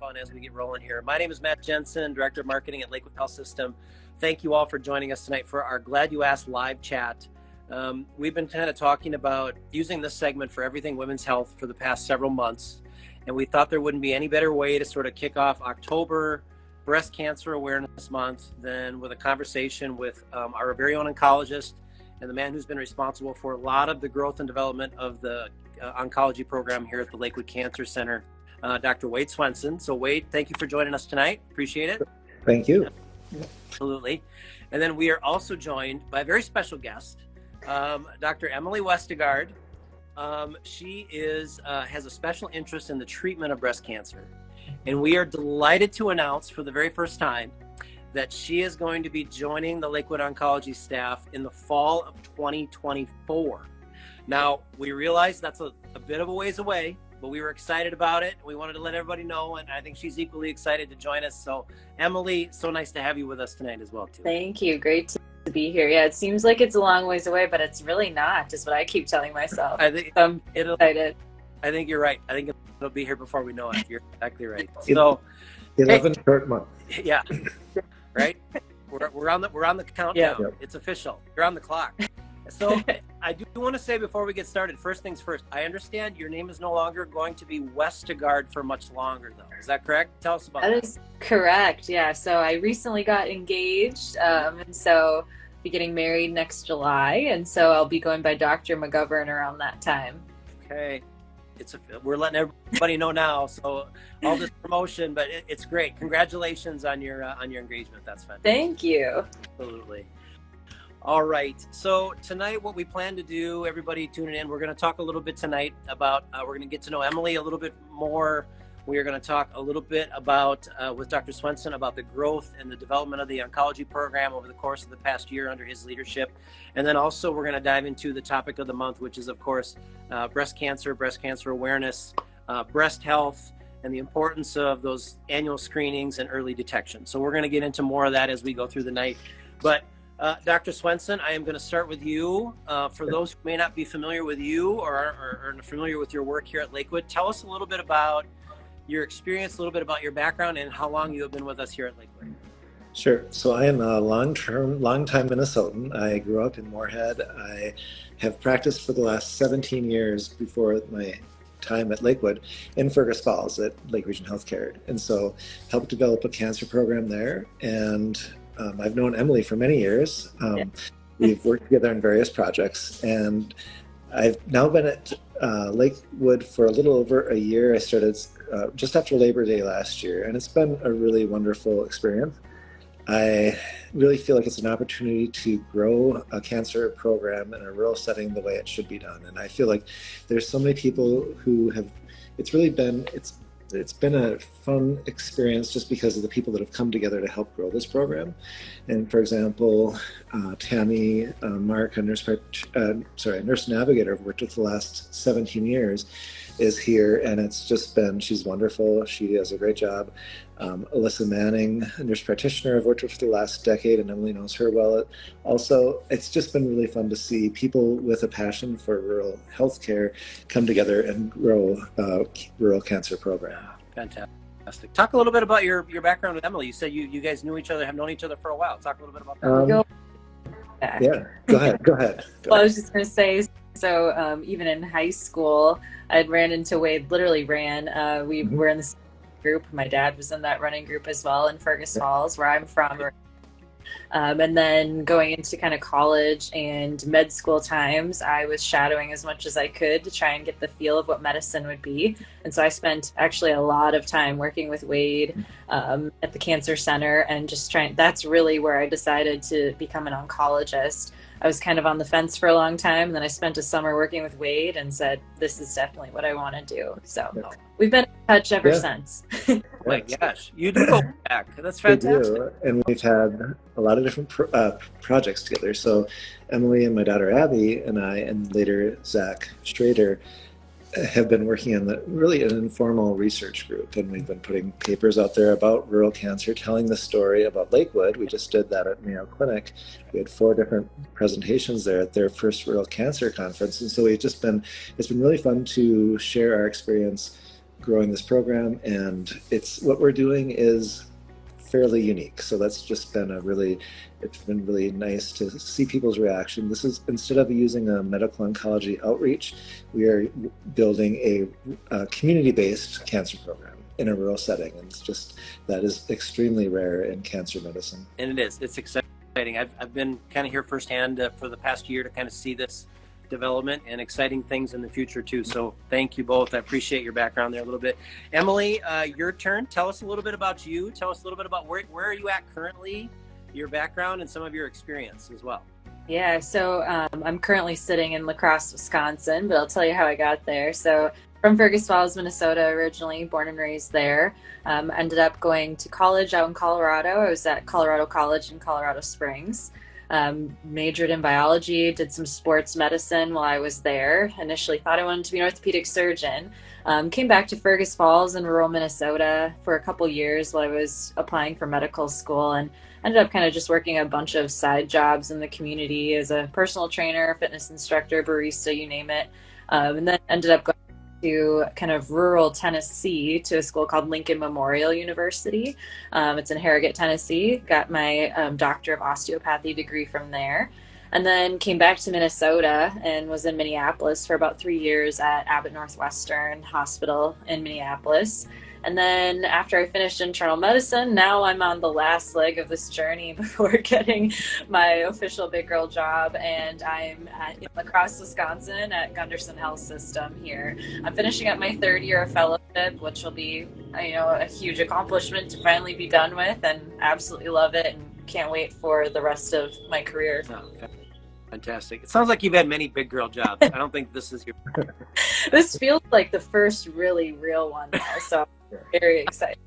on as we get rolling here. My name is Matt Jensen, Director of Marketing at Lakewood Health System. Thank you all for joining us tonight for our Glad You Asked live chat. We've been kind of talking about using this segment for everything women's health for the past several months, and we thought there wouldn't be any better way to sort of kick off October Breast Cancer Awareness Month than with a conversation with our very own oncologist and the man who's been responsible for a lot of the growth and development of the oncology program here at the Lakewood Cancer Center, Dr. Wade Swenson. So Wade, thank you for joining us tonight. Appreciate it. Thank you. Absolutely. And then we are also joined by a very special guest, Dr. Emily Westergard. She has a special interest in the treatment of breast cancer. And we are delighted to announce for the very first time that she is going to be joining the Lakewood Oncology staff in the fall of 2024. Now, we realize that's a bit of a ways away, but we were excited about it. We wanted to let everybody know, and I think she's equally excited to join us. So, Emily, so nice to have you with us tonight as well, too. Thank you. Great to be here. Yeah, it seems like it's a long ways away, but it's really not, is what I keep telling myself. I think I'm excited. I think you're right. I think it'll be here before we know it. You're exactly right. So, 11 short months. Yeah. Right? We're on the countdown. Yeah. It's official. You're on the clock. So I do want to say before we get started, first things first, I understand your name is no longer going to be Westergard for much longer, though. Is that correct? Tell us about that. That is correct. Yeah. So I recently got engaged, and so I'll be getting married next July, and so I'll be going by Dr. McGovern around that time. Okay. We're letting everybody know now. So all this promotion, but it's great. Congratulations on your engagement. That's fantastic. Thank you. Absolutely. All right. So tonight, what we plan to do, everybody tuning in, we're going to talk a little bit tonight about, we're going to get to know Emily a little bit more. We are going to talk a little bit about, with Dr. Swenson, about the growth and the development of the oncology program over the course of the past year under his leadership. And then also we're going to dive into the topic of the month, which is, of course, breast cancer awareness, breast health, and the importance of those annual screenings and early detection. So we're going to get into more of that as we go through the night. But Dr. Swenson, I am going to start with you. For those who may not be familiar with you or are familiar with your work here at Lakewood, tell us a little bit about your experience, a little bit about your background, and how long you have been with us here at Lakewood. Sure. So I am a long-time Minnesotan. I grew up in Moorhead. I have practiced for the last 17 years before my time at Lakewood in Fergus Falls at Lake Region Healthcare. And so helped develop a cancer program there. And I've known Emily for many years. We've worked together on various projects. And I've now been at Lakewood for a little over a year. I started just after Labor Day last year, and it's been a really wonderful experience. I really feel like it's an opportunity to grow a cancer program in a rural setting the way it should be done. And I feel like there's so many people who have, it's been a fun experience just because of the people that have come together to help grow this program. And for example, Tammy Mark, a nurse navigator I've worked with the last 17 years, is here, and it's just been, she's wonderful. She does a great job. Alyssa Manning, a nurse practitioner I've worked with for the last decade, and Emily knows her well. Also, it's just been really fun to see people with a passion for rural healthcare come together and grow a rural cancer program. Fantastic. Talk a little bit about your background with Emily. You said you guys knew each other, have known each other for a while. Talk a little bit about that. Yeah, go ahead. Well, I was just going to say, so even in high school, I'd ran into Wade, literally ran. We were in the same group. My dad was in that running group as well in Fergus Falls, where I'm from. And then going into kind of college and med school times, I was shadowing as much as I could to try and get the feel of what medicine would be. And so I spent actually a lot of time working with Wade at the Cancer Center and just that's really where I decided to become an oncologist. I was kind of on the fence for a long time, and then I spent a summer working with Wade and said, this is definitely what I want to do. So we've been in touch ever since. Oh my gosh, you do go back. That's fantastic. We do, and we've had a lot of different projects together. So Emily and my daughter Abby and I, and later Zach Schrader, have been working on an informal research group, and we've been putting papers out there about rural cancer, telling the story about Lakewood. We just did that at Mayo Clinic. We had 4 different presentations there at their first rural cancer conference, and so it's been really fun to share our experience growing this program, and what we're doing is fairly unique. So that's just been it's been really nice to see people's reaction. This is, instead of using a medical oncology outreach, we are building a community-based cancer program in a rural setting. And that is extremely rare in cancer medicine. And it's exciting. I've been kind of here firsthand for the past year to kind of see this development and exciting things in the future too. So thank you both. I appreciate your background there a little bit. Emily, your turn. Tell us a little bit about you. Tell us a little bit about where are you at currently, your background, and some of your experience as well. Yeah, so I'm currently sitting in La Crosse, Wisconsin, but I'll tell you how I got there. So from Fergus Falls, Minnesota, originally, born and raised there. Ended up going to college out in Colorado. I was at Colorado College in Colorado Springs. Majored in biology, did some sports medicine while I was there. Initially thought I wanted to be an orthopedic surgeon. Came back to Fergus Falls in rural Minnesota for a couple years while I was applying for medical school, and ended up kind of just working a bunch of side jobs in the community as a personal trainer, fitness instructor, barista, you name it. And then ended up going to kind of rural Tennessee to a school called Lincoln Memorial University. It's in Harrogate, Tennessee. Got my Doctor of Osteopathy degree from there. And then came back to Minnesota and was in Minneapolis for about 3 years at Abbott Northwestern Hospital in Minneapolis. And then after I finished internal medicine, now I'm on the last leg of this journey before getting my official big girl job. And I'm in La Crosse, Wisconsin at Gunderson Health System here. I'm finishing up my third year of fellowship, which will be, a huge accomplishment to finally be done with, and absolutely love it and can't wait for the rest of my career. Oh, fantastic. It sounds like you've had many big girl jobs. I don't think this is your... This feels like the first really real one, though, so I'm very excited.